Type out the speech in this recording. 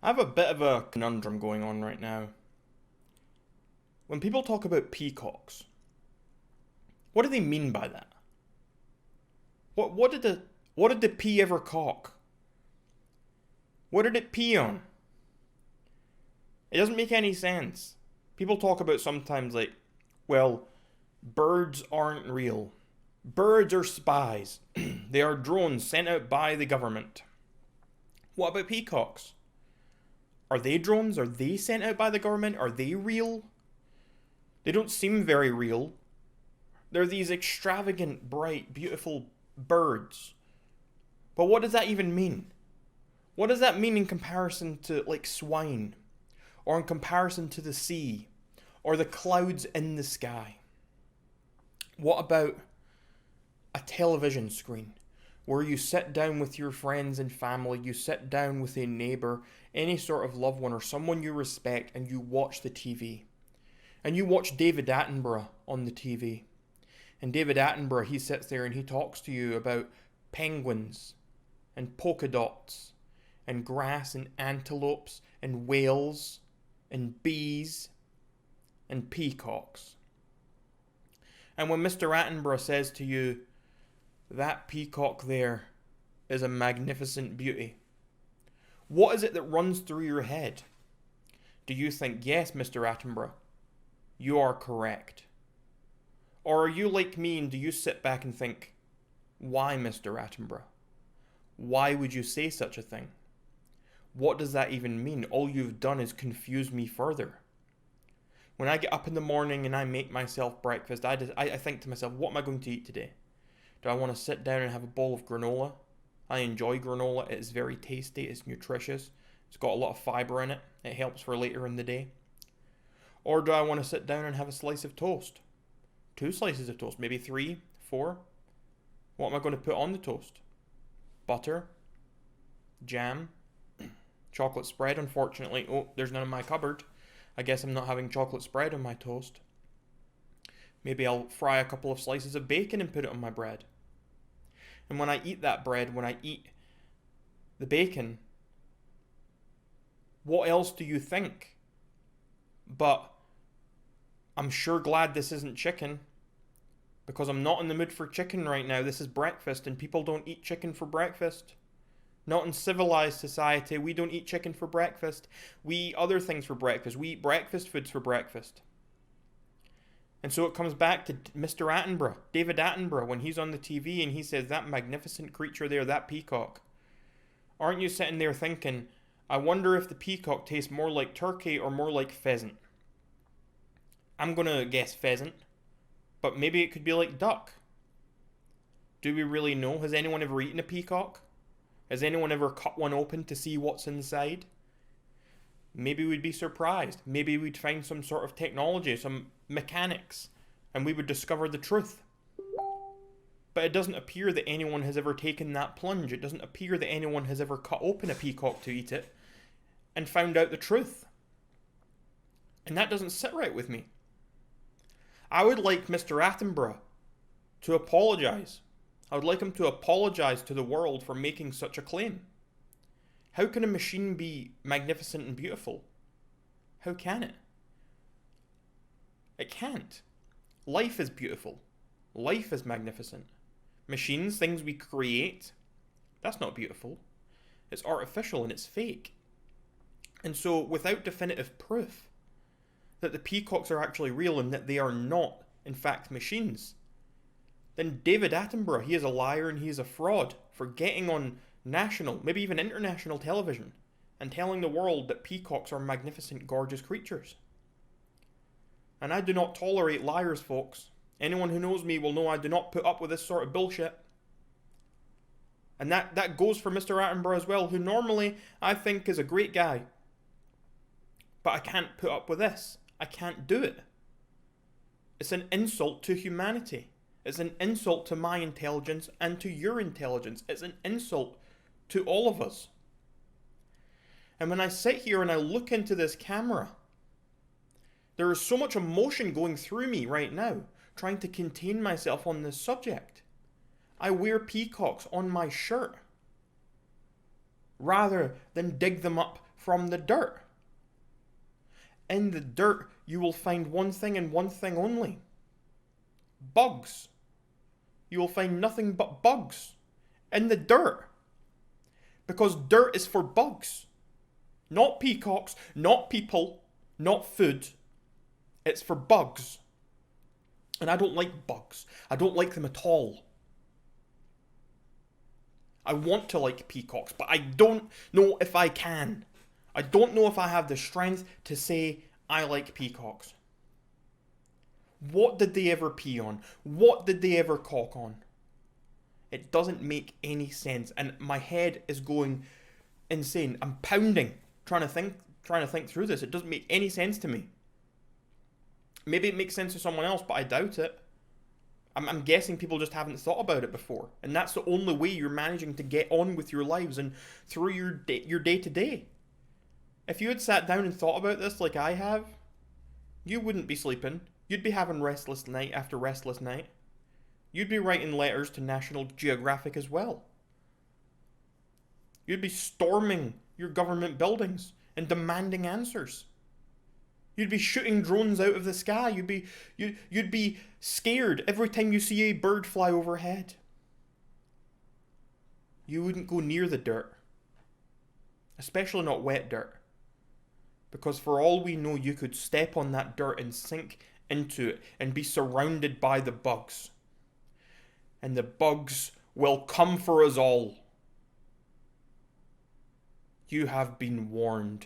I have a bit of a conundrum going on right now. When people talk about peacocks, what do they mean by that? What did the pea ever cock? What did it pee on? It doesn't make any sense. People talk about sometimes like, well, birds aren't real. Birds are spies. They are drones sent out by the government. What about peacocks? Are they drones? Are they sent out by the government? Are they real? They don't seem very real. They're these extravagant, bright, beautiful birds. But what does that even mean? What does that mean in comparison to, like, swine? Or in comparison to the sea? Or the clouds in the sky? What about a television screen? Where you sit down with your friends and family, you sit down with a neighbour, any sort of loved one or someone you respect, and you watch the TV. And you watch David Attenborough on the TV. And David Attenborough, he sits there and he talks to you about penguins and polka dots and grass and antelopes and whales and bees and peacocks. And when Mr. Attenborough says to you, that peacock there is a magnificent beauty, what is it that runs through your head? Do you think, yes, Mr. Attenborough, you are correct? Or are you like me and do you sit back and think, why, Mr. Attenborough? Why would you say such a thing? What does that even mean? All you've done is confuse me further. When I get up in the morning and I make myself breakfast, I think to myself, what am I going to eat today? Do I want to sit down and have a bowl of granola? I enjoy granola. It is very tasty. It's nutritious. It's got a lot of fibre in it. It helps for later in the day. Or do I want to sit down and have a slice of toast? 2 slices of toast, maybe 3, 4. What am I going to put on the toast? Butter, jam, chocolate spread. Unfortunately, there's none in my cupboard. I guess I'm not having chocolate spread on my toast. Maybe I'll fry a couple of slices of bacon and put it on my bread. And when I eat that bread, when I eat the bacon, what else do you think? But I'm sure glad this isn't chicken, because I'm not in the mood for chicken right now. This is breakfast and people don't eat chicken for breakfast. Not in civilized society. We don't eat chicken for breakfast. We eat other things for breakfast. We eat breakfast foods for breakfast. And so it comes back to Mr. Attenborough, David Attenborough, when he's on the TV and he says, that magnificent creature there, that peacock. Aren't you sitting there thinking, I wonder if the peacock tastes more like turkey or more like pheasant? I'm going to guess pheasant, but maybe it could be like duck. Do we really know? Has anyone ever eaten a peacock? Has anyone ever cut one open to see what's inside? Maybe we'd be surprised. Maybe we'd find some sort of technology, some mechanics, and we would discover the truth. But it doesn't appear that anyone has ever taken that plunge. It doesn't appear that anyone has ever cut open a peacock to eat it and found out the truth. And that doesn't sit right with me. I would like Mr. Attenborough to apologise. I would like him to apologise to the world for making such a claim. How can a machine be magnificent and beautiful? How can it? It can't. Life is beautiful. Life is magnificent. Machines, things we create, that's not beautiful. It's artificial and it's fake. And so, without definitive proof that the peacocks are actually real and that they are not, in fact, machines, then David Attenborough, he is a liar and he is a fraud for getting on national, maybe even international television and telling the world that peacocks are magnificent, gorgeous creatures. And I do not tolerate liars, folks. Anyone who knows me will know I do not put up with this sort of bullshit. And that goes for Mr. Attenborough as well, who normally I think is a great guy. But I can't put up with this. I can't do it. It's an insult to humanity. It's an insult to my intelligence and to your intelligence. It's an insult to all of us. And when I sit here and I look into this camera, there is so much emotion going through me right now, trying to contain myself on this subject. I wear peacocks on my shirt rather than dig them up from the dirt. In the dirt, you will find one thing and one thing only. Bugs. You will find nothing but bugs in the dirt. Because dirt is for bugs. Not peacocks, not people, not food. It's for bugs. And I don't like bugs. I don't like them at all. I want to like peacocks, but I don't know if I can. I don't know if I have the strength to say I like peacocks. What did they ever pee on? What did they ever cock on? It doesn't make any sense, and my head is going insane. I'm pounding, trying to think through this. It doesn't make any sense to me. Maybe it makes sense to someone else, but I doubt it. I'm guessing people just haven't thought about it before, and that's the only way you're managing to get on with your lives and through your day to day. If you had sat down and thought about this like I have, you wouldn't be sleeping. You'd be having restless night after restless night. You'd be writing letters to National Geographic as well. You'd be storming your government buildings and demanding answers. You'd be shooting drones out of the sky. You'd be scared every time you see a bird fly overhead. You wouldn't go near the dirt. Especially not wet dirt. Because for all we know, you could step on that dirt and sink into it and be surrounded by the bugs. And the bugs will come for us all. You have been warned.